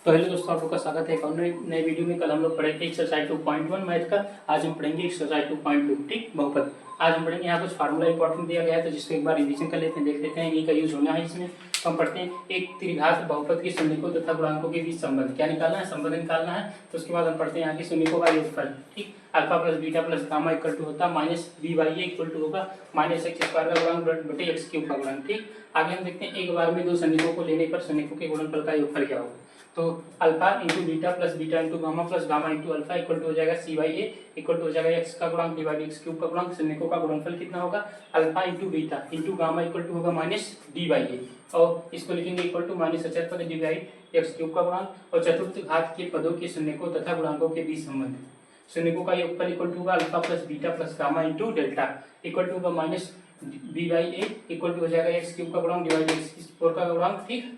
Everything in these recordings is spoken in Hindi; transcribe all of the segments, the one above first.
तो हेलो दोस्तों, आप लोग का स्वागत है एक और नए वीडियो में। कल हम लोग पढ़े थे एक्सरसाइज 2.1 मैथ का। आज हम पढ़ेंगे एक्सरसाइज 2.2 ठीक बहुपद। आज हम पढ़ेंगे, यहाँ कुछ फार्मूला इंपॉर्टेंट दिया गया है तो जिसको एक बार रिवीजन कर लेते हैं, देख लेते हैं इन्हीं का यूज होना है इसमें। तो हम पढ़ते हैं एक त्रिघात बहुपद के शून्यकों तथा गुणांकों के बीच संबंध। क्या निकालना है? संबंध निकालना है। तो उसके बाद हम पढ़ते हैं यहाँ के शून्यकों का योगफल। ठीक, alpha plus beta plus gamma equal to होता है minus B by A equal to होगा माइनस एक्स स्क्वायर का गुणांक बटे एक्स क्यूब का गुणांक। ठीक, आगे हम देखते हैं एक बार में दो शून्यकों को लेने पर शून्यकों के गुणनफल का योगफल क्या होगा। तो alpha into beta plus beta into gamma plus gamma into alpha equal to हो जाएगा c by A equal to हो जाएगा एक्स का गुणांक डिवाइड एक्स क्यूब का गुणांक। शून्यकों का गुणनफल कितना होगा? Alpha into beta into gamma equal to होगा माइनस डी बाई ए, और इसको लिखेंगे इक्वल टू माइनस अचर पद डिवाइड एक्स क्यूब का गुणांक। और चतुर्थ घात के पदों के शून्यकों तथा गुणांकों के बीच संबंध। शून्यकों का योगफल इक्वल टू होगा alpha plus beta plus gamma into delta equal to होगा minus B by A equal to हो जाएगा एक्स क्यूब का गुणांक डिवाइड एक्स स्क्वायर का गुणांक। ठीक,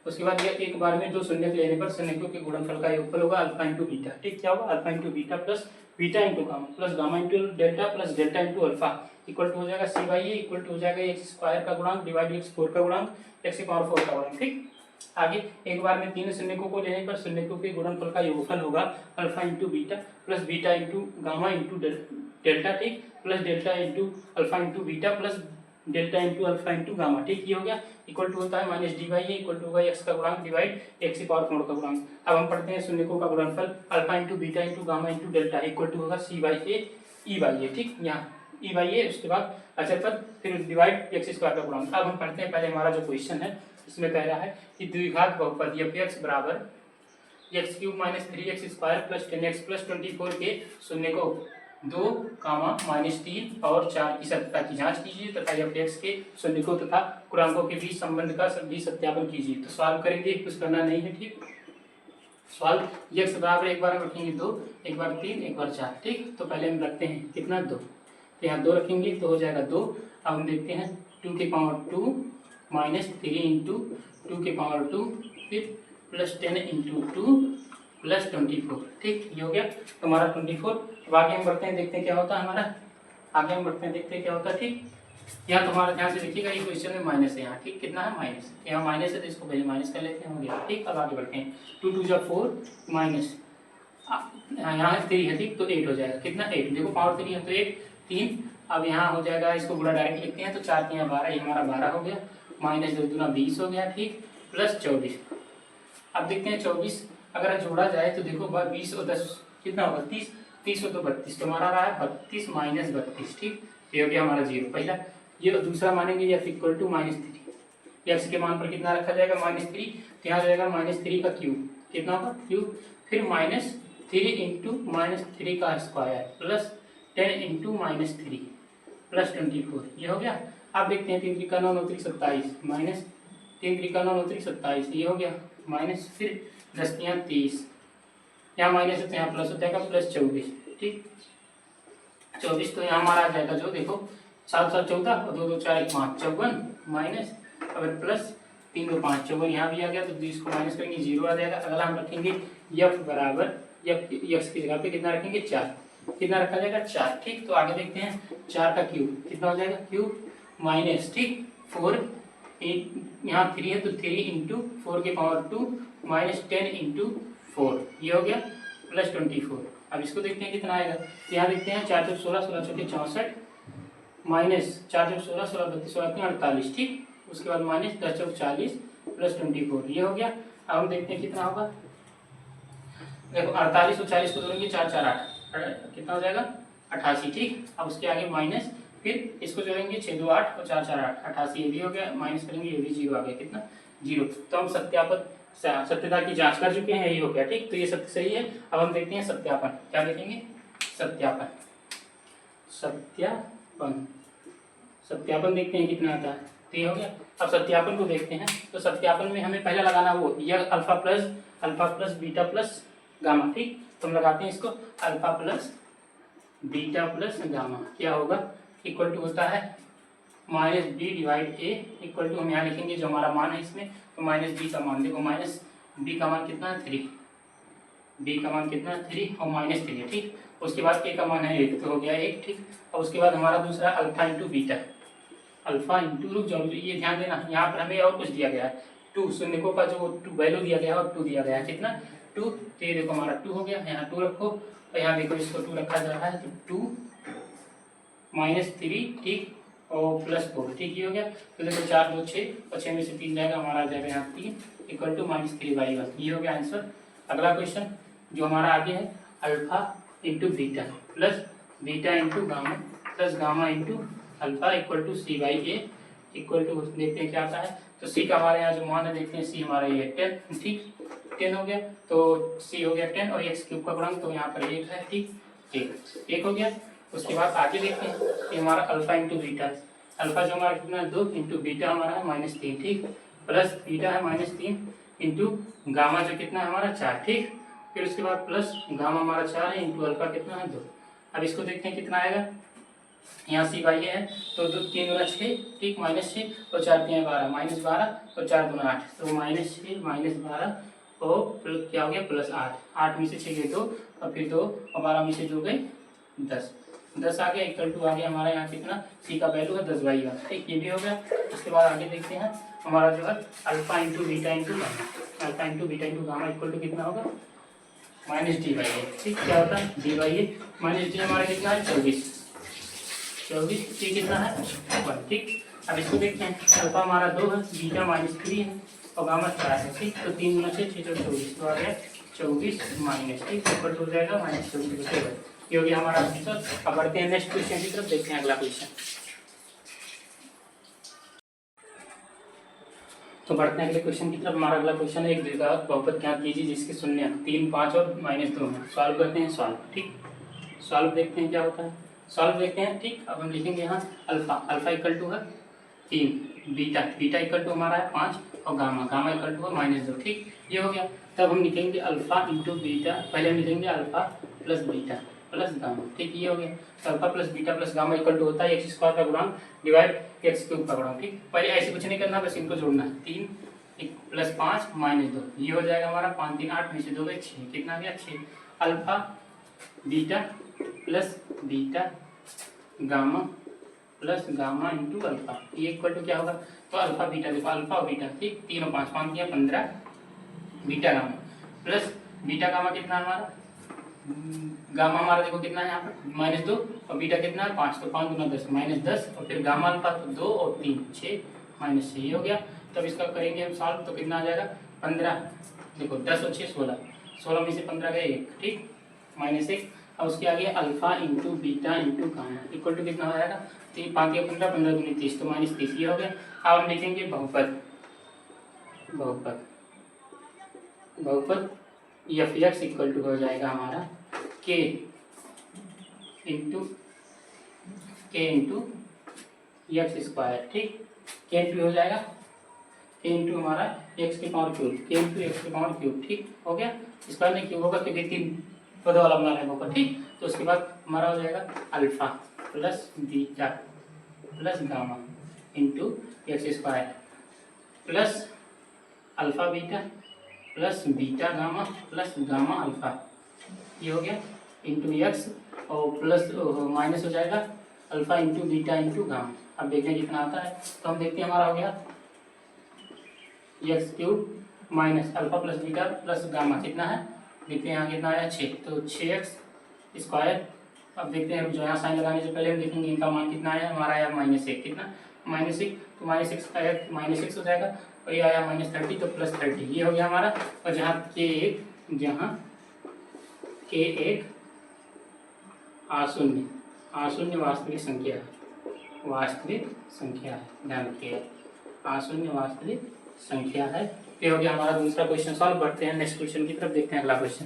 उसके बाद यह एक बार में दो शून्य लेने पर शून्यकों के गुणनफल का योगफल होगा अल्फा इंटू बीटा। ठीक, क्या होगा? Alpha into beta plus beta into gamma plus gamma into delta plus delta into alpha equal to हो जाएगा c by A equal to हो जाएगा एक्स स्क्वायर का गुणांक डिवाइड एक्स फोर का गुणांक एक्स की पावर 4 का गुणांक। ठीक, आगे एक बार में तीन शून्यकों को लेने पर शून्यकों के गुणनफल का योगफल होगा alpha into beta plus beta into gamma into delta. ठीक, plus delta into alpha into beta plus delta into alpha into gamma. ठीक, ये हो गया इक्वल टू होता है minus D by A equal to होगा एक्स का गुणांक डिवाइड एक्स की पावर 4 का गुणांक। अब हम पढ़ते हैं शून्यकों का गुणनफल alpha into beta into gamma into delta equal to होगा c by A E by ए। ठीक, यहाँ ई बाई ए, उसके बाद अचर पद, फिर डिवाइड एक्स स्क्वायर का गुणांक। अब हम पढ़ते हैं, पहले हमारा जो क्वेश्चन है इसमें कह रहा है कि द्विघात बहुपद एफ एक्स बराबर x cube minus 3x square plus 10x plus 24 के शून्य को 2 कामा माइनस 3 और 4 की सत्यता की जांच कीजिए तथा एफ एक्स के शून्यकों तथा गुणांकों के बीच संबंध का भी सत्यापन कीजिए। तो सॉल्व करेंगे, कुछ करना नहीं है। ठीक, सॉल्व एक्स बराबर एक बार हम रखेंगे 2, एक बार 3, एक बार 4। ठीक, तो पहले हम रखते हैं कितना 2, तो यहाँ 2 रखेंगे तो हो जाएगा 2। अब हम देखते हैं 2 के पावर 2 माइनस 3 इंटू 2 के पावर 2 फिर प्लस 10 इंटू 2 प्लस 24। ठीक, ये हो गया तो हमारा 24। अब आगे हम बढ़ते हैं, देखते हैं क्या होता है हमारा। आगे हम बढ़ते हैं, देखते हैं क्या होता है। ठीक, यहाँ तो हमारा ध्यान से देखिएगा, ये क्वेश्चन में माइनस है यहाँ। ठीक, कितना है? माइनस, यहाँ माइनस है तो इसको पहले माइनस कर लेते हैं, हो गया। ठीक, अब आगे बढ़ते हैं 2 2 जा 4 माइनस यहाँ 3 है। ठीक, तो 8 हो जाएगा। कितना? 8, देखो पावर 3 है तो 8 3। अब यहाँ हो जाएगा, इसको पूरा डायरेक्ट लिखते हैं तो 4 3 12, ये हमारा 12 हो गया माइनस 2 दूना 20 हो गया। ठीक, प्लस 24। अब देखते हैं 24 अगर जोड़ा जाए तो देखो 20 और 10 कितना होगा? 30, 30 हो तो 32, तो हमारा रहा है 32 माइनस 32। ठीक, ये हो गया हमारा 0 पहला। ये दूसरा मानेंगे f equal to minus 3, x के मान पर कितना रखा जाएगा? -3, तो यहाँ जाएगा -3 का क्यूब, कितना होगा? क्यूब, फिर -3 इंटू -3 का स्क्वायर प्लस 10 इंटू -3 प्लस 24, ये हो गया। अब देखते हैं 3 3 9 9 3 27 माइनस 3 3 9 9 3 27, ये हो गया माइनस, फिर 10 3 30, यहाँ माइनस है तो यहाँ प्लस हो जाएगा प्लस 24। ठीक, 24 तो यहाँ हमारा आ जाएगा जो देखो 7 7 14 और 2 2 4 1 5 54 माइनस, अगर प्लस 3 2 5 54 यहाँ भी आ गया तो इसको माइनस करेंगे 0 आ जाएगा। अगला हम रखेंगे एफ बराबर एक्स की जगह पे कितना रखेंगे? 4, कितना रखा जाएगा? 4। ठीक, तो आगे देखते हैं 4 का क्यूब कितना हो जाएगा? क्यूब माइनस, ठीक, 4 यहाँ 3 है तो 3 इंटू 4 के पावर 2 माइनस 10 इंटू 4, ये हो गया प्लस 24। अब इसको देखते हैं कितना आएगा। यहाँ देखते हैं 4 4 16 16 चौके 64 माइनस 4 4 16 16 32 16 48। ठीक, उसके बाद माइनस 10 चौक 40 प्लस 24, ये हो गया। अब हम देखते हैं कितना होगा। देखो 48 और 40 को जोड़ेंगे 4 4 8, कितना हो जाएगा? 88। ठीक, अब उसके आगे माइनस, फिर इसको जोड़ेंगे 6 2 8 और 4 4 8 88, ये भी हो गया। माइनस करेंगे, ये भी 0 आ गया, कितना? 0। तो हम सत्यता की जांच कर चुके हैं, ये हो गया। ठीक, तो ये सत्य सही है। अब हम देखते हैं सत्यापन, क्या देखेंगे? सत्यापन, सत्यापन, सत्यापन देखते हैं कितना आता है, तो ये हो गया। अब सत्यापन को देखते हैं, तो सत्यापन में हमें पहला लगाना वो यह alpha plus beta plus gamma. ठीक, तो हम लगाते हैं इसको alpha plus beta plus gamma, क्या होगा? इक्वल टू होता है minus b divide a equal to, हम यहाँ लिखेंगे जो हमारा मान है इसमें, तो माइनस बी का मान, देखो माइनस बी का मान कितना है? 3, बी का मान कितना है? 3 और माइनस 3 है। ठीक, उसके बाद ए का मान है 1, तो हो गया 1। ठीक, और उसके बाद हमारा दूसरा alpha into beta, alpha into, रुक जाओ ये ध्यान देना, यहाँ पर हमें और कुछ दिया गया है, 2 शून्य को का जो वैल्यू दिया गया है और 2 दिया गया है, कितना 2, तो ये देखो हमारा 2 हो गया, यहाँ 2 रखो और यहाँ देखो इसको 2 रखा जा रहा है, तो 2 -3 ठीक और +4 ठीक, ये हो गया। तो देखो 4 2 6 और 6 में से 3 जाएगा, हमारा आ जाएगा यहाँ 3 इक्वल टू -3/1, ये हो गया आंसर। अगला क्वेश्चन जो हमारा आगे है, alpha into beta plus beta into gamma plus gamma into alpha equal to C/A equal to, देखते हैं क्या आता है। तो C का हमारे यहाँ जो मान है देखते हैं, C हमारा ये 10 ठीक, 10 हो गया, तो C हो गया 10 और x³ का गुणांक तो यहाँ पर 1 है ठीक, 1 हो गया। उसके बाद आगे देखते हैं, ये हमारा अल्फा इंटू बीटा, अल्फा जो हमारा कितना है 2 इंटू बीटा हमारा है -3 ठीक, प्लस बीटा है -3 इंटू गामा जो कितना है हमारा 4 ठीक, फिर उसके बाद प्लस गामा हमारा 4 है इंटू अल्फा कितना है 2। अब इसको देखते हैं कितना आएगा, यहाँ C/A है तो 2 3 गुना 6 ठीक, -6 और 4 3 12 -12 और 4 गुना 8, तो -6 -12 और क्या हो गया +8, 8 में से 6 गए 2 और फिर 2 और 12 में से 2 गए 10 आ गया इक्वल टू आ गया हमारा यहाँ कितना, C का वैल्यू है 10/1 ठीक, ये भी हो गया। उसके बाद आगे देखते हैं हमारा जो है alpha into beta into gamma, alpha into beta into gamma equal to कितना होगा -D/A ठीक, क्या होता है D/A, -D हमारा कितना है 24, C कितना है 1 ठीक। अब इसको देखते हैं, अल्फा हमारा 2 है, बीटा -3 है और गामा 4 है ठीक, तो 3 गुना 6 6 24, तो आ गया 24 माइनस ठीक, इक्वल टू हो जाएगा -24, ये हो गया हमारा आंसर। अब बढ़ते हैं नेक्स्ट क्वेश्चन की तरफ, देखते हैं अगला क्वेश्चन। तो बढ़ते हैं अगले क्वेश्चन की तरफ। हमारा अगला क्वेश्चन है, एक द्विघात बहुपद ज्ञात कीजिए जिसके शून्य 3 5 और -2 है। सॉल्व करते हैं, सॉल्व ठीक, सॉल्व देखते हैं क्या होता है, सॉल्व देखते हैं ठीक। अब हम लिखेंगे यहाँ अल्फा इक्वल टू है 3, बीटा इक्वल टू हमारा है 5 और गामा इक्वल टू है -2 ठीक, ये हो गया। तब हम लिखेंगे अल्फा इंटू बीटा, पहले हम लिखेंगे alpha plus beta plus gamma ठीक, ये हो गया। तो alpha plus beta plus gamma equal to होता है x² का गुणांक डिवाइड x³ का गुणांक ठीक। पहले ऐसे कुछ नहीं करना, बस इनको जोड़ना है, 3 + 5 -2, ये हो जाएगा हमारा 5 3 8 में से 2 गए 6, कितना आ गया 6। Alpha beta plus beta gamma plus gamma into alpha, ये इक्वल टू क्या होगा, तो अल्फा बीटा, देखो अल्फा और बीटा ठीक, 3 और 5 5 15 beta gamma plus beta gamma कितना हमारा, गामा हमारा देखो कितना है यहाँ पर -2 और बीटा कितना है 5, तो 5 गुना 10 -10 और फिर गामा अल्फा तो 2 और 3 6 -6, ये हो गया। तब इसका करेंगे हम सॉल्व, तो कितना आ जाएगा 15, देखो 10 और 6 16, 16 में से 15 गए 1 ठीक, -1। अब उसके आगे alpha into beta into gamma equal to कितना हो जाएगा, 3 5 या 15 15 दूनी 30, तो -30, ये हो गया। अब हम लिखेंगे बहुपद f(x) इक्वल टू हो जाएगा हमारा k इंटू x² ठीक, k इंटू हो जाएगा k इंटू हमारा x³ ठीक हो गया। स्क्वायर में क्यूब होगा क्योंकि 3 पदों वाला बना रहे होगा ठीक। तो उसके बाद हमारा हो जाएगा alpha plus beta plus gamma into x² plus alpha beta plus beta gamma plus gamma alpha, ये हो गया इंटू x और प्लस माइनस हो जाएगा alpha into beta into gamma. अब देखते हैं कितना आता है, तो हम देखते हैं हमारा हो गया x³ minus alpha plus beta plus gamma कितना है, देखते हैं यहाँ कितना आया 6, तो 6x²। अब देखते हैं जो यहाँ साइन लगाने से पहले हम देखेंगे इनका मान कितना आया, हमारा आया -1, कितना -1, तो -6 आया -6 हो जाएगा और ये आया -30, तो +30, ये हो गया हमारा। और जहाँ k एक आशून्य वास्तविक संख्या है, ध्यान रखिए आशून्य वास्तविक संख्या है। ये हो गया हमारा दूसरा क्वेश्चन सॉल्व। बढ़ते हैं नेक्स्ट क्वेश्चन की तरफ, देखते हैं अगला क्वेश्चन।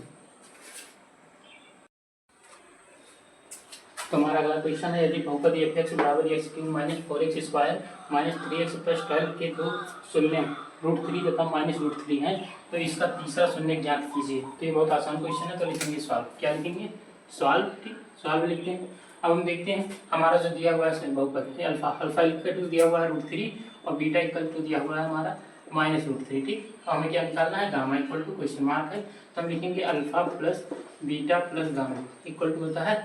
तो हमारा अगला क्वेश्चन है, यदि बहुपद f(x) बराबर x³ - 4x² - 3x + 12 के दो शून्य √3 तथा -√3 है, तो इसका तीसरा शून्य ज्ञात कीजिए। तो ये बहुत आसान क्वेश्चन है, तो लिखेंगे सॉल्व। क्या लिखेंगे, सॉल्व ठीक, सॉल्व लिखते हैं। अब हम देखते हैं हमारा जो दिया हुआ है बहुपद है अल्फा इक्वल टू दिया हुआ है √3 और बीटा इक्वल टू दिया हुआ है हमारा -√3 ठीक। और हमें क्या निकालना है, gamma equal to question mark है, तो हम लिखेंगे alpha plus beta plus gamma equal to होता है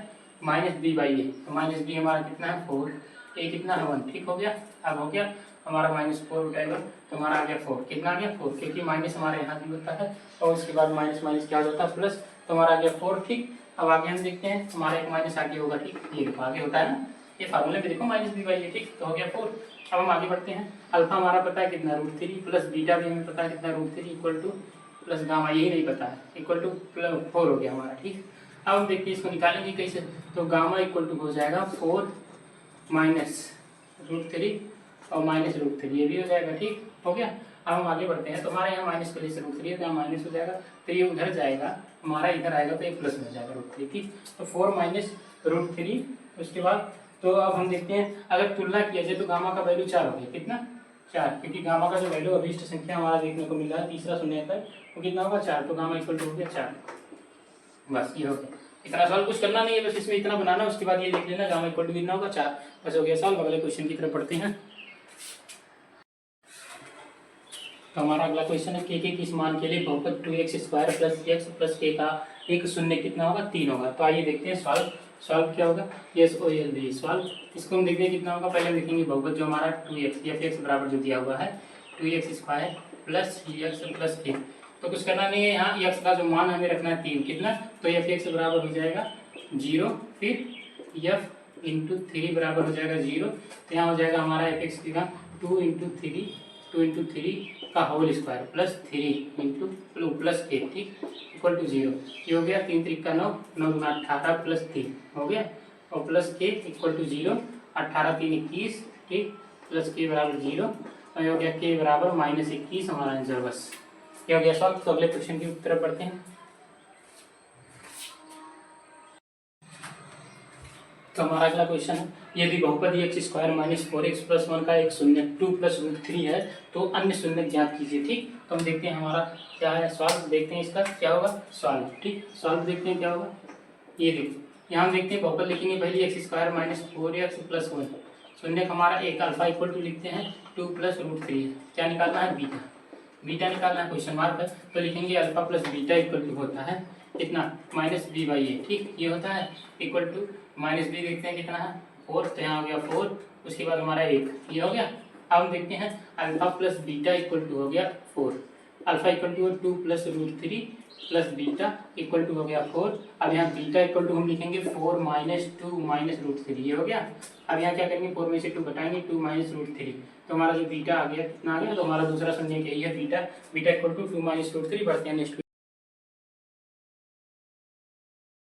-b/a, तो -b हमारा कितना है 4, a कितना है 1 ठीक हो गया। अब हो गया हमारा -4 उठाएगा तो हमारा आ गया 4। कितना आ गया 4, क्योंकि माइनस हमारे यहाँ भी होता है और उसके बाद माइनस माइनस क्या हो जाता है प्लस, तो हमारा आ गया 4। ठीक, अब आगे हम देखते हैं हमारा एक माइनस आगे होगा। ठीक, ये देखो आगे होता है ना, ये फार्मूले में देखो माइनस बी बाई ए। ठीक, तो हो गया 4। अब हम आगे बढ़ते हैं। अल्फा हमारा पता है कितना √3 प्लस बीटा भी हमें पता है कितना √3 इक्वल टू प्लस गामा यही नहीं पता है इक्वल टू 4 हो गया हमारा। ठीक, अब हम देखते हैं इसको निकालेंगे कैसे। तो गामा इक्वल टू हो जाएगा 4 माइनस √3 और माइनस √3 ये भी हो जाएगा। ठीक, हो गया। अब हम आगे बढ़ते हैं। तो हमारे यहाँ माइनस पहले से √3 है तो यहाँ माइनस हो जाएगा, तो ये उधर जाएगा हमारा इधर आएगा तो ये प्लस हो जाएगा √3। ठीक, तो 4 माइनस √3। उसके बाद तो अब हम देखते हैं अगर तुलना किया जाए तो गामा का वैल्यू 4 हो गया। कितना 4, क्योंकि गामा का जो वैल्यू अभिष्ट संख्या हमारा देखने को मिल रहा है तीसरा शून्य पर, तो कितना होगा 4। तो गामा इक्वल टू हो गया 4। बस ये हो गया, इतना सवाल कुछ करना नहीं है, बस इसमें इतना बनाना, उसके बाद ये देख लेना गामा इक्वल टू कितना होगा 4। बस हो गया सॉल्व। अगले क्वेश्चन की तरफ पढ़ते हैं। तो हमारा अगला क्वेश्चन है के किस मान के लिए बहुपद 2x² plus x plus k का एक शून्य कितना होगा 3 होगा। तो आइए देखते हैं सॉल्व क्या होगा। SOLV solve. इसको हम देखते हैं कितना होगा। पहले हम देखेंगे बहुपद जो हमारा 2x f(x) बराबर जो दिया हुआ है 2x² plus x plus k। तो कुछ करना नहीं है, यहाँ x का जो मान हमें रखना है 3। कितना, तो f(x) बराबर हो जाएगा 0, फिर f इंटू 3 बराबर हो जाएगा 0। तो यहाँ हो जाएगा हमारा f(x) का 2 इंटू 3 का whole square plus 3 into plus k। ठीक, इक्वल टू 0। ये हो गया 3 3 का 9, 9 गुना 18 प्लस 3 हो गया, और प्लस k इक्वल टू 0। 18 3 21। ठीक, प्लस k बराबर 0, और ये हो गया k बराबर -21 हमारा आंसर। बस ये हो गया सॉल्व। तो अगले क्वेश्चन की तरफ पढ़ते हैं। तो हमारा अगला क्वेश्चन है यदि बहुपद x² माइनस 4x प्लस 1 का एक शून्य 2 प्लस √3 है तो अन्य शून्य ज्ञात कीजिए। ठीक, तो हम देखते हैं हमारा क्या है सॉल्व। देखते हैं इसका क्या होगा सॉल्व। ठीक, सॉल्व देखते हैं क्या होगा। ये देखो यहाँ हम देखते हैं बहुपद लिखेंगे पहले x² माइनस 4x प्लस 1। शून्य हमारा एक अल्फा इक्वल टू लिखते हैं 2 प्लस √3। क्या निकालना है बीटा, बीटा निकालना है क्वेश्चन मार्क है, तो लिखेंगे alpha plus beta equal to होता है कितना -b/a। ठीक, ये होता है इक्वल टू -b देखते हैं कितना है 4। तो यहाँ हो गया 4, उसके बाद हमारा 1 ये हो गया। अब हम देखते हैं alpha plus beta equal to हो गया 4। Alpha equal to 2 plus √3 plus beta equal to हो गया 4। अब यहाँ बीटा इक्वल टू हम लिखेंगे 4 माइनस 2 माइनस √3 ये हो गया। अब यहाँ क्या करेंगे 4 में से 2 घटाएंगे 2 माइनस √3, तो हमारा जो बीटा आ गया कितना आ गया, तो हमारा दूसरा शून्य यही है beta. Beta equal to 2 minus √3। बढ़ते हैं नेक्स्ट